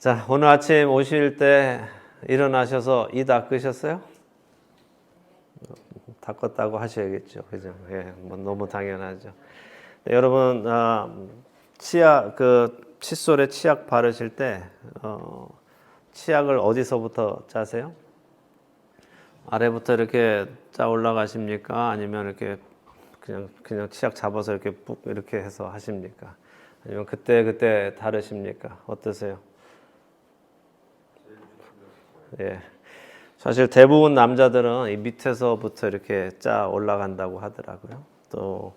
자, 오늘 아침 오실 때 일어나셔서 이 닦으셨어요? 닦았다고 하셔야겠죠. 그죠? 예, 뭐 너무 당연하죠. 네, 여러분, 치약, 칫솔에 치약 바르실 때, 치약을 어디서부터 짜세요? 아래부터 이렇게 짜 올라가십니까? 아니면 이렇게 그냥 치약 잡아서 이렇게 ปุ๊ 이렇게 해서 하십니까? 아니면 그때 다르십니까? 어떠세요? 예. 사실 대부분 남자들은 이 밑에서부터 이렇게 짜 올라간다고 하더라고요. 또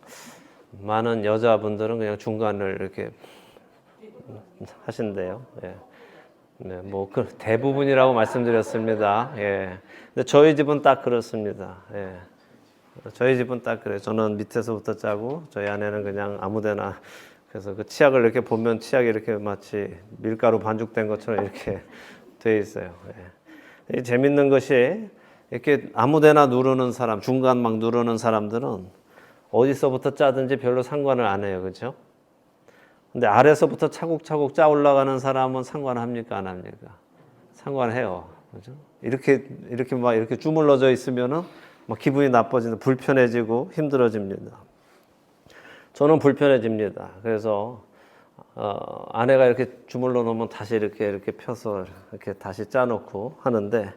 많은 여자분들은 그냥 중간을 이렇게 하신대요. 예. 네, 뭐 대부분이라고 말씀드렸습니다. 예. 근데 저희 집은 딱 그렇습니다. 예. 저희 집은 딱 그래요. 저는 밑에서부터 짜고 저희 아내는 그냥 아무데나. 그래서 그 치약을 이렇게 보면 치약이 이렇게 마치 밀가루 반죽된 것처럼 이렇게 돼 있어요. 예. 재밌는 것이 이렇게 아무데나 누르는 사람, 중간 막 누르는 사람들은 어디서부터 짜든지 별로 상관을 안 해요, 그렇죠? 근데 아래서부터 차곡차곡 짜 올라가는 사람은 상관합니까, 안 합니까? 상관해요, 그렇죠? 이렇게 막 이렇게 주물러져 있으면은 막 기분이 나빠지는, 불편해지고 힘들어집니다. 저는 불편해집니다. 그래서 아내가 이렇게 주물러 놓으면 다시 이렇게 펴서 이렇게 다시 짜놓고 하는데,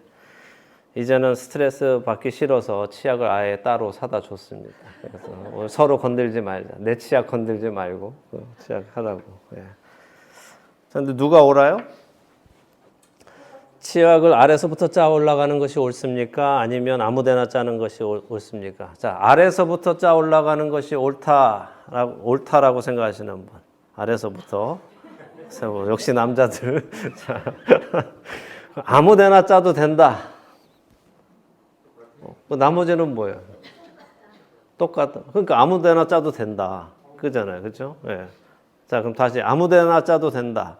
이제는 스트레스 받기 싫어서 치약을 아예 따로 사다 줬습니다. 그래서 서로 건들지 말자. 내 치약 건들지 말고 치약 하라고. 예. 근데 누가 옳아요? 치약을 아래서부터 짜 올라가는 것이 옳습니까? 아니면 아무데나 짜는 것이 옳습니까? 자, 아래서부터 짜 올라가는 것이 옳다라고 생각하시는 분. 아래서부터. 역시 남자들. 자, 아무데나 짜도 된다. 나머지는 뭐예요? 똑같다. 그러니까 아무데나 짜도 된다. 그잖아요, 그렇죠? 예. 자, 그럼 다시 아무데나 짜도 된다.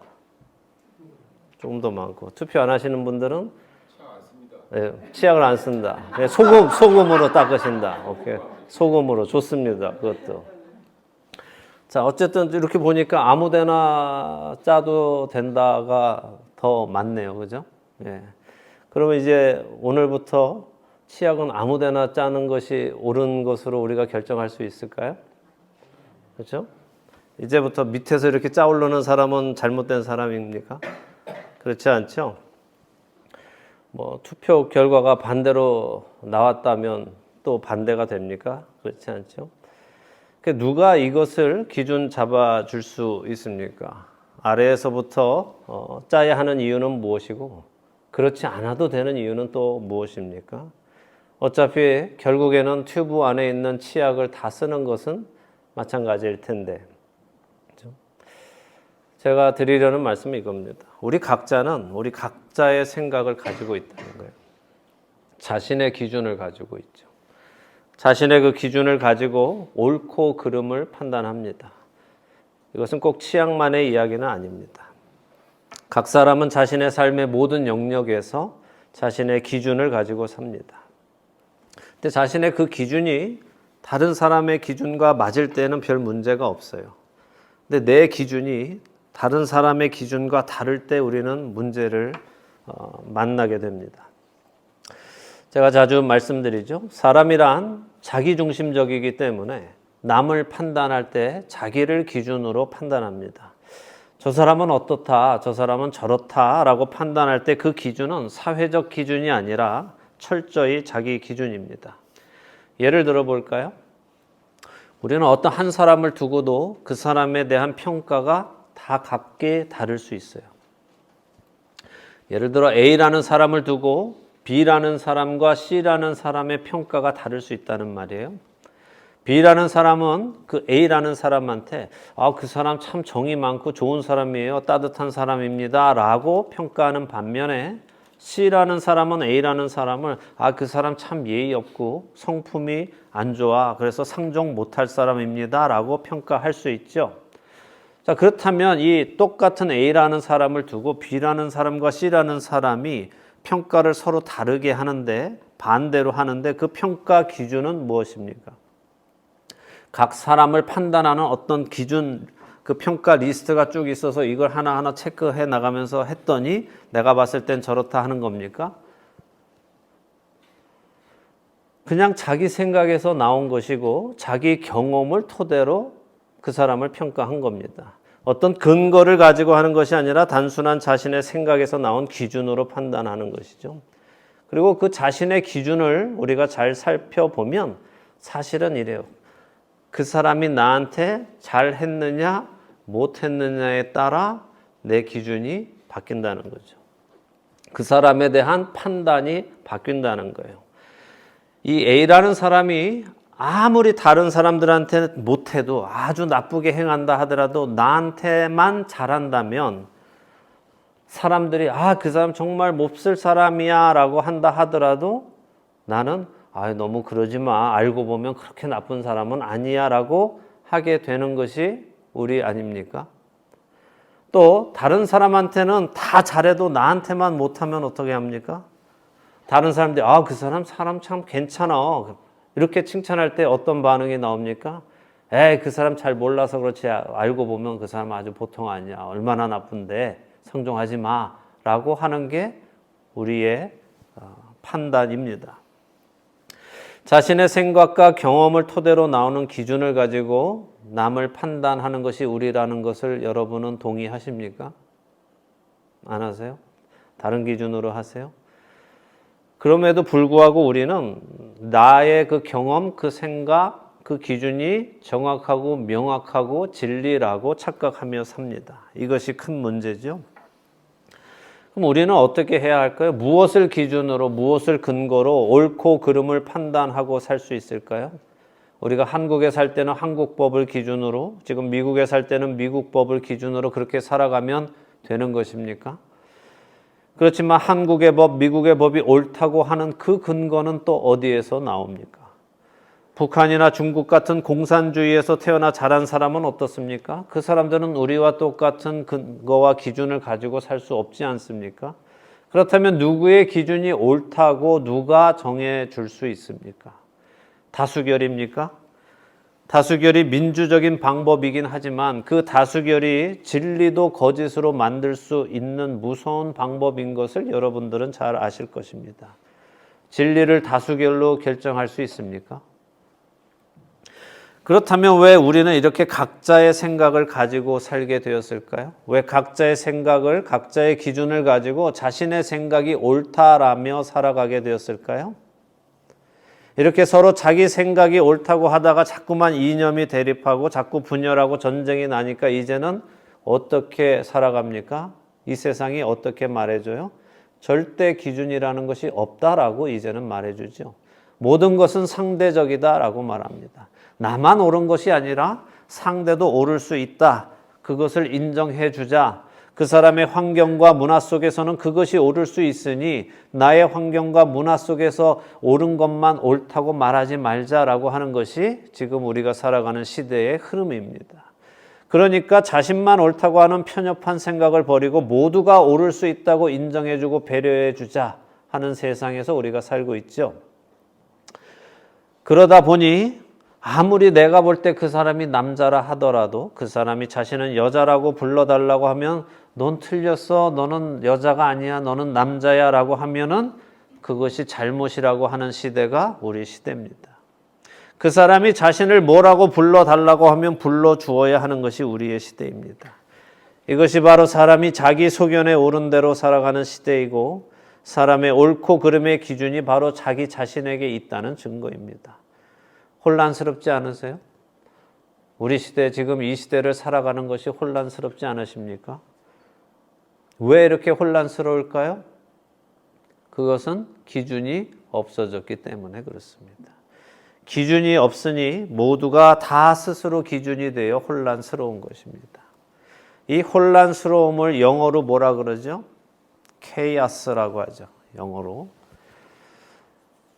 조금 더 많고, 투표 안 하시는 분들은 예, 치약을 안 쓴다. 예, 소금으로 닦으신다. 오케이, 소금으로 좋습니다. 그것도. 자, 어쨌든 이렇게 보니까 아무데나 짜도 된다가 더 많네요, 그죠? 예. 그러면 이제 오늘부터 치약은 아무데나 짜는 것이 옳은 것으로 우리가 결정할 수 있을까요? 그렇죠? 이제부터 밑에서 이렇게 짜 오르는 사람은 잘못된 사람입니까? 그렇지 않죠? 뭐 투표 결과가 반대로 나왔다면 또 반대가 됩니까? 그렇지 않죠? 누가 이것을 기준 잡아줄 수 있습니까? 아래에서부터 짜야 하는 이유는 무엇이고, 그렇지 않아도 되는 이유는 또 무엇입니까? 어차피 결국에는 튜브 안에 있는 치약을 다 쓰는 것은 마찬가지일 텐데, 그렇죠? 제가 드리려는 말씀은 이겁니다. 우리 각자는 우리 각자의 생각을 가지고 있다는 거예요. 자신의 기준을 가지고 있죠. 자신의 그 기준을 가지고 옳고 그름을 판단합니다. 이것은 꼭 치약만의 이야기는 아닙니다. 각 사람은 자신의 삶의 모든 영역에서 자신의 기준을 가지고 삽니다. 근데 자신의 그 기준이 다른 사람의 기준과 맞을 때는 별 문제가 없어요. 근데 내 기준이 다른 사람의 기준과 다를 때 우리는 문제를 만나게 됩니다. 제가 자주 말씀드리죠. 사람이란 자기중심적이기 때문에 남을 판단할 때 자기를 기준으로 판단합니다. 저 사람은 어떻다, 저 사람은 저렇다 라고 판단할 때 그 기준은 사회적 기준이 아니라 철저히 자기 기준입니다. 예를 들어 볼까요? 우리는 어떤 한 사람을 두고도 그 사람에 대한 평가가 다 각기 다를 수 있어요. 예를 들어 A라는 사람을 두고 B라는 사람과 C라는 사람의 평가가 다를 수 있다는 말이에요. B라는 사람은 그 A라는 사람한테 그 사람 참 정이 많고 좋은 사람이에요. 따뜻한 사람입니다. 라고 평가하는 반면에 C라는 사람은 A라는 사람을 그 사람 참 예의 없고 성품이 안 좋아. 그래서 상종 못할 사람입니다. 라고 평가할 수 있죠. 자, 그렇다면 이 똑같은 A라는 사람을 두고 B라는 사람과 C라는 사람이 평가를 서로 다르게 하는데, 반대로 하는데 그 평가 기준은 무엇입니까? 각 사람을 판단하는 어떤 기준, 그 평가 리스트가 쭉 있어서 이걸 하나하나 체크해 나가면서 했더니 내가 봤을 땐 저렇다 하는 겁니까? 그냥 자기 생각에서 나온 것이고 자기 경험을 토대로 그 사람을 평가한 겁니다. 어떤 근거를 가지고 하는 것이 아니라 단순한 자신의 생각에서 나온 기준으로 판단하는 것이죠. 그리고 그 자신의 기준을 우리가 잘 살펴보면 사실은 이래요. 그 사람이 나한테 잘했느냐 못했느냐에 따라 내 기준이 바뀐다는 거죠. 그 사람에 대한 판단이 바뀐다는 거예요. 이 A라는 사람이 아무리 다른 사람들한테 못해도 아주 나쁘게 행한다 하더라도 나한테만 잘한다면 사람들이 그 사람 정말 몹쓸 사람이야 라고 한다 하더라도 나는 너무 그러지 마. 알고 보면 그렇게 나쁜 사람은 아니야 라고 하게 되는 것이 우리 아닙니까? 또 다른 사람한테는 다 잘해도 나한테만 못하면 어떻게 합니까? 다른 사람들이 그 사람 참 괜찮아. 이렇게 칭찬할 때 어떤 반응이 나옵니까? 그 사람 잘 몰라서 그렇지. 알고 보면 그 사람 아주 보통 아니야. 얼마나 나쁜데 상종하지 마. 라고 하는 게 우리의 판단입니다. 자신의 생각과 경험을 토대로 나오는 기준을 가지고 남을 판단하는 것이 우리라는 것을 여러분은 동의하십니까? 안 하세요? 다른 기준으로 하세요? 그럼에도 불구하고 우리는 나의 그 경험, 그 생각, 그 기준이 정확하고 명확하고 진리라고 착각하며 삽니다. 이것이 큰 문제죠. 그럼 우리는 어떻게 해야 할까요? 무엇을 기준으로, 무엇을 근거로 옳고 그름을 판단하고 살 수 있을까요? 우리가 한국에 살 때는 한국법을 기준으로, 지금 미국에 살 때는 미국법을 기준으로 그렇게 살아가면 되는 것입니까? 그렇지만 한국의 법, 미국의 법이 옳다고 하는 그 근거는 또 어디에서 나옵니까? 북한이나 중국 같은 공산주의에서 태어나 자란 사람은 어떻습니까? 그 사람들은 우리와 똑같은 근거와 기준을 가지고 살 수 없지 않습니까? 그렇다면 누구의 기준이 옳다고 누가 정해 줄 수 있습니까? 다수결입니까? 다수결이 민주적인 방법이긴 하지만 그 다수결이 진리도 거짓으로 만들 수 있는 무서운 방법인 것을 여러분들은 잘 아실 것입니다. 진리를 다수결로 결정할 수 있습니까? 그렇다면 왜 우리는 이렇게 각자의 생각을 가지고 살게 되었을까요? 왜 각자의 생각을, 각자의 기준을 가지고 자신의 생각이 옳다라며 살아가게 되었을까요? 이렇게 서로 자기 생각이 옳다고 하다가 자꾸만 이념이 대립하고 자꾸 분열하고 전쟁이 나니까 이제는 어떻게 살아갑니까? 이 세상이 어떻게 말해줘요? 절대 기준이라는 것이 없다라고 이제는 말해주죠. 모든 것은 상대적이다라고 말합니다. 나만 옳은 것이 아니라 상대도 옳을 수 있다. 그것을 인정해 주자. 그 사람의 환경과 문화 속에서는 그것이 옳을 수 있으니 나의 환경과 문화 속에서 옳은 것만 옳다고 말하지 말자라고 하는 것이 지금 우리가 살아가는 시대의 흐름입니다. 그러니까 자신만 옳다고 하는 편협한 생각을 버리고 모두가 옳을 수 있다고 인정해주고 배려해주자 하는 세상에서 우리가 살고 있죠. 그러다 보니 아무리 내가 볼 때 그 사람이 남자라 하더라도 그 사람이 자신은 여자라고 불러달라고 하면 넌 틀렸어, 너는 여자가 아니야, 너는 남자야 라고 하면은 그것이 잘못이라고 하는 시대가 우리 시대입니다. 그 사람이 자신을 뭐라고 불러달라고 하면 불러주어야 하는 것이 우리의 시대입니다. 이것이 바로 사람이 자기 소견에 옳은 대로 살아가는 시대이고 사람의 옳고 그름의 기준이 바로 자기 자신에게 있다는 증거입니다. 혼란스럽지 않으세요? 우리 시대, 지금 이 시대를 살아가는 것이 혼란스럽지 않으십니까? 왜 이렇게 혼란스러울까요? 그것은 기준이 없어졌기 때문에 그렇습니다. 기준이 없으니 모두가 다 스스로 기준이 되어 혼란스러운 것입니다. 이 혼란스러움을 영어로 뭐라 그러죠? 케이아스라고 하죠. 영어로.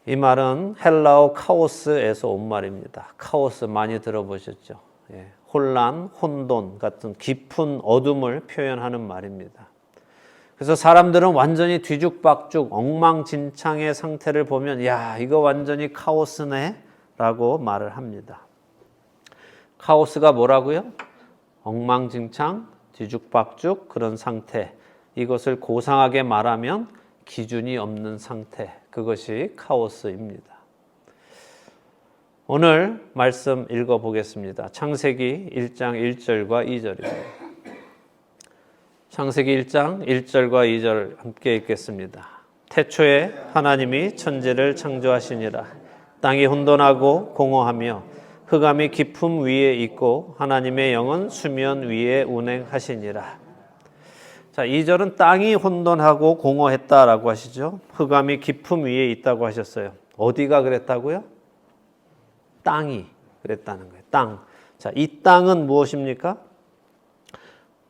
이 말은 헬라어 카오스에서 온 말입니다. 카오스 많이 들어보셨죠? 혼란, 혼돈 같은 깊은 어둠을 표현하는 말입니다. 그래서 사람들은 완전히 뒤죽박죽 엉망진창의 상태를 보면 야, 이거 완전히 카오스네 라고 말을 합니다. 카오스가 뭐라고요? 엉망진창, 뒤죽박죽 그런 상태. 이것을 고상하게 말하면 기준이 없는 상태. 그것이 카오스입니다. 오늘 말씀 읽어보겠습니다. 창세기 1장 1절과 2절입니다. 창세기 1장 1절과 2절 함께 읽겠습니다. 태초에 하나님이 천지를 창조하시니라. 땅이 혼돈하고 공허하며 흑암이 깊음 위에 있고 하나님의 영은 수면 위에 운행하시니라. 자, 2절은 땅이 혼돈하고 공허했다라고 하시죠. 흑암이 깊음 위에 있다고 하셨어요. 어디가 그랬다고요? 땅이 그랬다는 거예요. 땅. 자, 이 땅은 무엇입니까?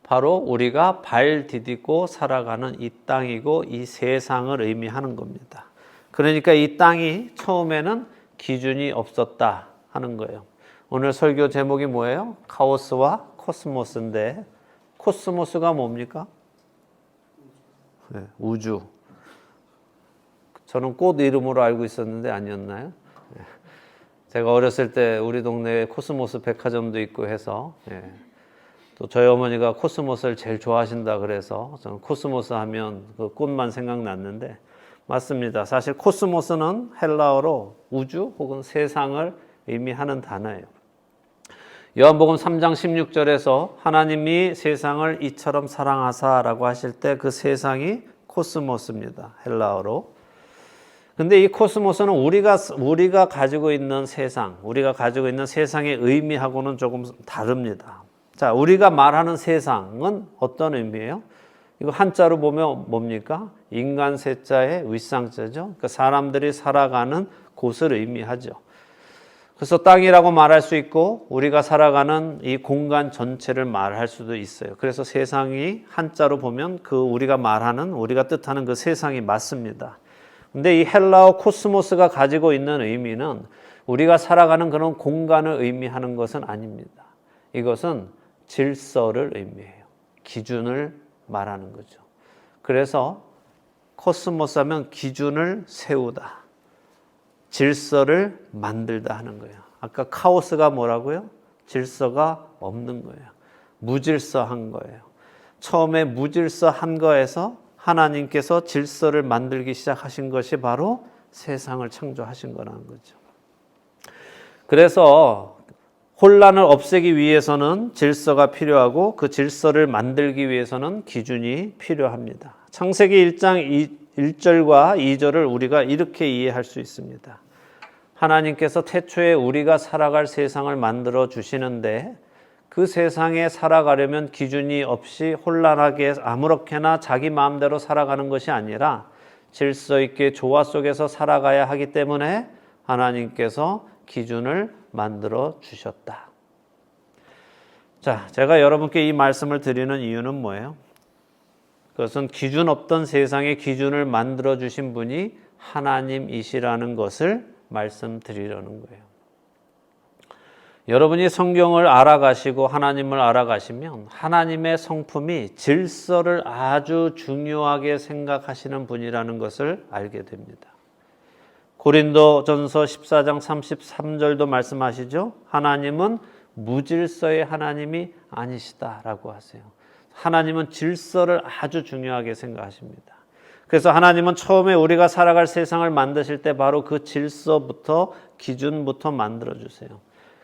바로 우리가 발 디디고 살아가는 이 땅이고 이 세상을 의미하는 겁니다. 그러니까 이 땅이 처음에는 기준이 없었다 하는 거예요. 오늘 설교 제목이 뭐예요? 카오스와 코스모스인데 코스모스가 뭡니까? 네, 우주. 저는 꽃 이름으로 알고 있었는데 아니었나요? 네. 제가 어렸을 때 우리 동네에 코스모스 백화점도 있고 해서 또 저희 어머니가 코스모스를 제일 좋아하신다 그래서 저는 코스모스 하면 그 꽃만 생각났는데 맞습니다. 사실 코스모스는 헬라어로 우주 혹은 세상을 의미하는 단어예요. 요한복음 3장 16절에서 하나님이 세상을 이처럼 사랑하사라고 하실 때 그 세상이 코스모스입니다. 헬라어로. 근데 이 코스모스는 우리가 가지고 있는 세상, 우리가 가지고 있는 세상의 의미하고는 조금 다릅니다. 자, 우리가 말하는 세상은 어떤 의미예요? 이거 한자로 보면 뭡니까? 인간 세자의 윗상자죠. 그러니까 사람들이 살아가는 곳을 의미하죠. 그래서 땅이라고 말할 수 있고 우리가 살아가는 이 공간 전체를 말할 수도 있어요. 그래서 세상이 한자로 보면 그 우리가 말하는, 우리가 뜻하는 그 세상이 맞습니다. 근데 이 헬라어 코스모스가 가지고 있는 의미는 우리가 살아가는 그런 공간을 의미하는 것은 아닙니다. 이것은 질서를 의미해요. 기준을 말하는 거죠. 그래서 코스모스 하면 기준을 세우다. 질서를 만들다 하는 거예요. 아까 카오스가 뭐라고요? 질서가 없는 거예요. 무질서한 거예요. 처음에 무질서한 거에서 하나님께서 질서를 만들기 시작하신 것이 바로 세상을 창조하신 거라는 거죠. 그래서 혼란을 없애기 위해서는 질서가 필요하고 그 질서를 만들기 위해서는 기준이 필요합니다. 창세기 1장 1절과 2절을 우리가 이렇게 이해할 수 있습니다. 하나님께서 태초에 우리가 살아갈 세상을 만들어 주시는데 그 세상에 살아가려면 기준이 없이 혼란하게 아무렇게나 자기 마음대로 살아가는 것이 아니라 질서 있게 조화 속에서 살아가야 하기 때문에 하나님께서 기준을 만들어 주셨다. 자, 제가 여러분께 이 말씀을 드리는 이유는 뭐예요? 그것은 기준 없던 세상에 기준을 만들어 주신 분이 하나님이시라는 것을 말씀드리려는 거예요. 여러분이 성경을 알아가시고 하나님을 알아가시면 하나님의 성품이 질서를 아주 중요하게 생각하시는 분이라는 것을 알게 됩니다. 고린도전서 14장 33절도 말씀하시죠. 하나님은 무질서의 하나님이 아니시다라고 하세요. 하나님은 질서를 아주 중요하게 생각하십니다. 그래서 하나님은 처음에 우리가 살아갈 세상을 만드실 때 바로 그 질서부터 기준부터 만들어주세요.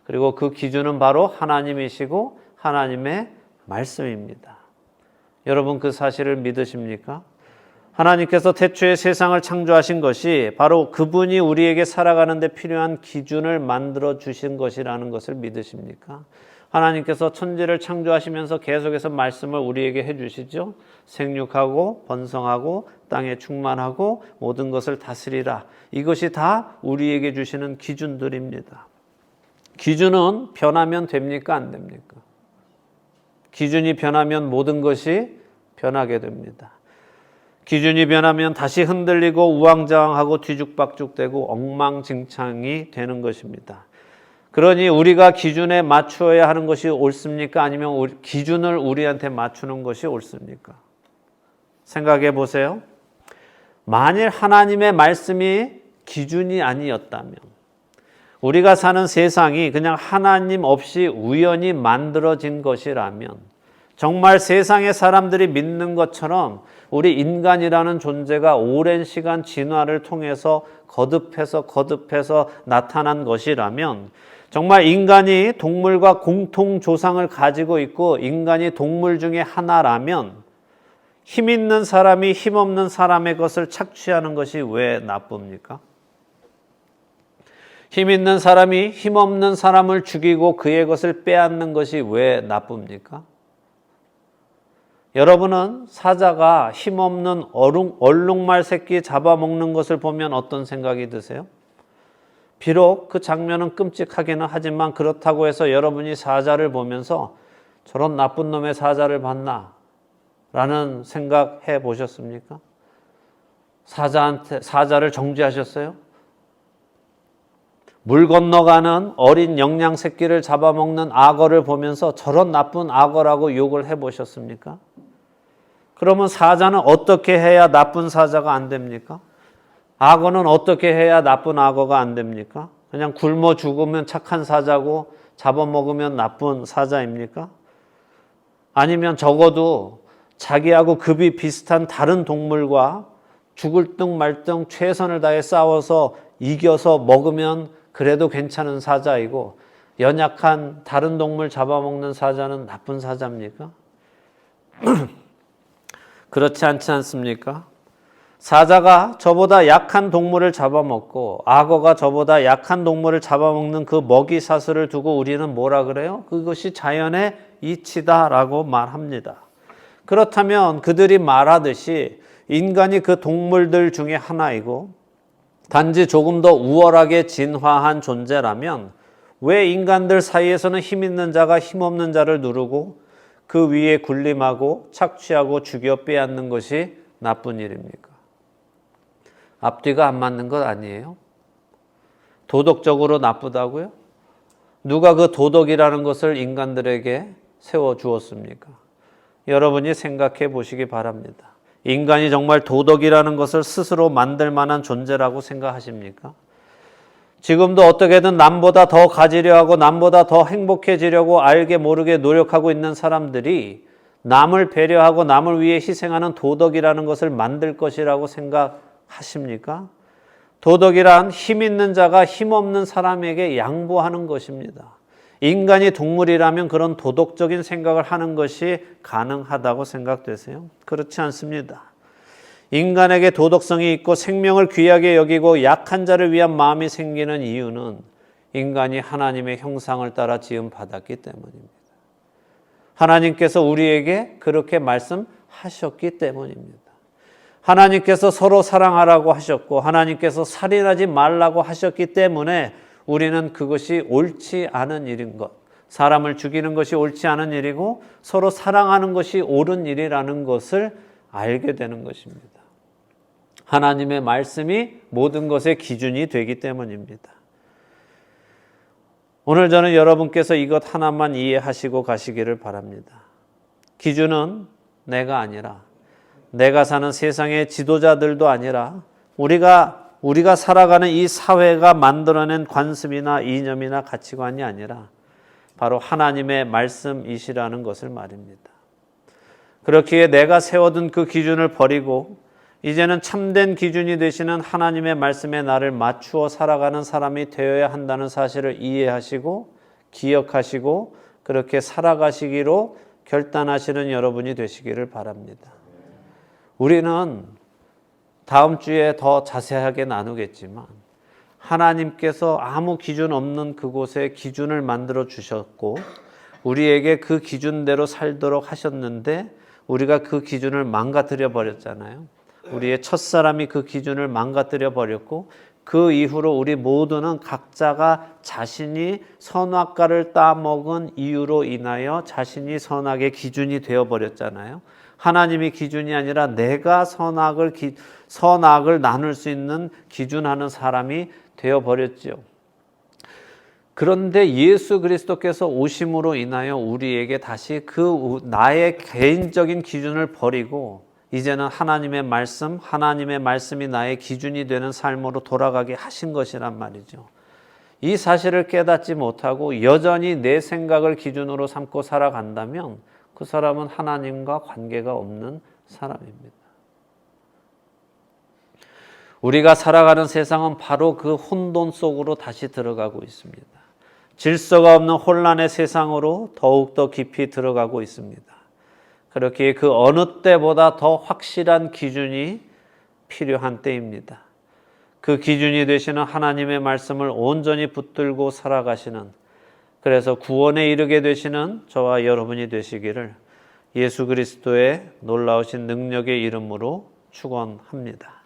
그리고 그 기준은 바로 하나님이시고 하나님의 말씀입니다. 여러분 그 사실을 믿으십니까? 하나님께서 태초에 세상을 창조하신 것이 바로 그분이 우리에게 살아가는 데 필요한 기준을 만들어 주신 것이라는 것을 믿으십니까? 하나님께서 천지를 창조하시면서 계속해서 말씀을 우리에게 해주시죠. 생육하고 번성하고 땅에 충만하고 모든 것을 다스리라. 이것이 다 우리에게 주시는 기준들입니다. 기준은 변하면 됩니까? 안 됩니까? 기준이 변하면 모든 것이 변하게 됩니다. 기준이 변하면 다시 흔들리고 우왕좌왕하고 뒤죽박죽되고 엉망진창이 되는 것입니다. 그러니 우리가 기준에 맞추어야 하는 것이 옳습니까? 아니면 기준을 우리한테 맞추는 것이 옳습니까? 생각해 보세요. 만일 하나님의 말씀이 기준이 아니었다면 우리가 사는 세상이 그냥 하나님 없이 우연히 만들어진 것이라면, 정말 세상의 사람들이 믿는 것처럼 우리 인간이라는 존재가 오랜 시간 진화를 통해서 거듭해서 나타난 것이라면, 정말 인간이 동물과 공통 조상을 가지고 있고 인간이 동물 중에 하나라면, 힘 있는 사람이 힘 없는 사람의 것을 착취하는 것이 왜 나쁩니까? 힘 있는 사람이 힘 없는 사람을 죽이고 그의 것을 빼앗는 것이 왜 나쁩니까? 여러분은 사자가 힘없는 얼룩말 새끼 잡아먹는 것을 보면 어떤 생각이 드세요? 비록 그 장면은 끔찍하기는 하지만 그렇다고 해서 여러분이 사자를 보면서 저런 나쁜 놈의 사자를 봤나? 라는 생각해 보셨습니까? 사자를 정죄하셨어요? 물 건너가는 어린 영양 새끼를 잡아먹는 악어를 보면서 저런 나쁜 악어라고 욕을 해보셨습니까? 그러면 사자는 어떻게 해야 나쁜 사자가 안 됩니까? 악어는 어떻게 해야 나쁜 악어가 안 됩니까? 그냥 굶어 죽으면 착한 사자고 잡아먹으면 나쁜 사자입니까? 아니면 적어도 자기하고 급이 비슷한 다른 동물과 죽을 등 말 등 최선을 다해 싸워서 이겨서 먹으면 그래도 괜찮은 사자이고, 연약한 다른 동물 잡아먹는 사자는 나쁜 사자입니까? 그렇지 않지 않습니까? 사자가 저보다 약한 동물을 잡아먹고 악어가 저보다 약한 동물을 잡아먹는 그 먹이 사슬을 두고 우리는 뭐라 그래요? 그것이 자연의 이치다라고 말합니다. 그렇다면 그들이 말하듯이 인간이 그 동물들 중에 하나이고 단지 조금 더 우월하게 진화한 존재라면 왜 인간들 사이에서는 힘 있는 자가 힘 없는 자를 누르고 그 위에 군림하고 착취하고 죽여 빼앗는 것이 나쁜 일입니까? 앞뒤가 안 맞는 것 아니에요? 도덕적으로 나쁘다고요? 누가 그 도덕이라는 것을 인간들에게 세워주었습니까? 여러분이 생각해 보시기 바랍니다. 인간이 정말 도덕이라는 것을 스스로 만들 만한 존재라고 생각하십니까? 지금도 어떻게든 남보다 더 가지려 하고 남보다 더 행복해지려고 알게 모르게 노력하고 있는 사람들이 남을 배려하고 남을 위해 희생하는 도덕이라는 것을 만들 것이라고 생각하십니까? 도덕이란 힘 있는 자가 힘 없는 사람에게 양보하는 것입니다. 인간이 동물이라면 그런 도덕적인 생각을 하는 것이 가능하다고 생각되세요? 그렇지 않습니다. 인간에게 도덕성이 있고 생명을 귀하게 여기고 약한 자를 위한 마음이 생기는 이유는 인간이 하나님의 형상을 따라 지음받았기 때문입니다. 하나님께서 우리에게 그렇게 말씀하셨기 때문입니다. 하나님께서 서로 사랑하라고 하셨고 하나님께서 살인하지 말라고 하셨기 때문에 우리는 그것이 옳지 않은 일인 것, 사람을 죽이는 것이 옳지 않은 일이고 서로 사랑하는 것이 옳은 일이라는 것을 알게 되는 것입니다. 하나님의 말씀이 모든 것의 기준이 되기 때문입니다. 오늘 저는 여러분께서 이것 하나만 이해하시고 가시기를 바랍니다. 기준은 내가 아니라, 내가 사는 세상의 지도자들도 아니라, 우리가 살아가는 이 사회가 만들어낸 관습이나 이념이나 가치관이 아니라 바로 하나님의 말씀이시라는 것을 말입니다. 그렇기에 내가 세워둔 그 기준을 버리고 이제는 참된 기준이 되시는 하나님의 말씀에 나를 맞추어 살아가는 사람이 되어야 한다는 사실을 이해하시고 기억하시고 그렇게 살아가시기로 결단하시는 여러분이 되시기를 바랍니다. 우리는 다음 주에 더 자세하게 나누겠지만 하나님께서 아무 기준 없는 그곳에 기준을 만들어 주셨고 우리에게 그 기준대로 살도록 하셨는데 우리가 그 기준을 망가뜨려 버렸잖아요. 우리의 첫사람이 그 기준을 망가뜨려 버렸고 그 이후로 우리 모두는 각자가 자신이 선악과를 따먹은 이유로 인하여 자신이 선악의 기준이 되어 버렸잖아요. 하나님이 기준이 아니라 내가 선악을 나눌 수 있는 기준하는 사람이 되어버렸죠. 그런데 예수 그리스도께서 오심으로 인하여 우리에게 다시 그 나의 개인적인 기준을 버리고 이제는 하나님의 말씀이 나의 기준이 되는 삶으로 돌아가게 하신 것이란 말이죠. 이 사실을 깨닫지 못하고 여전히 내 생각을 기준으로 삼고 살아간다면 그 사람은 하나님과 관계가 없는 사람입니다. 우리가 살아가는 세상은 바로 그 혼돈 속으로 다시 들어가고 있습니다. 질서가 없는 혼란의 세상으로 더욱더 깊이 들어가고 있습니다. 그렇게 그 어느 때보다 더 확실한 기준이 필요한 때입니다. 그 기준이 되시는 하나님의 말씀을 온전히 붙들고 살아가시는, 그래서 구원에 이르게 되시는 저와 여러분이 되시기를 예수 그리스도의 놀라우신 능력의 이름으로 축원합니다.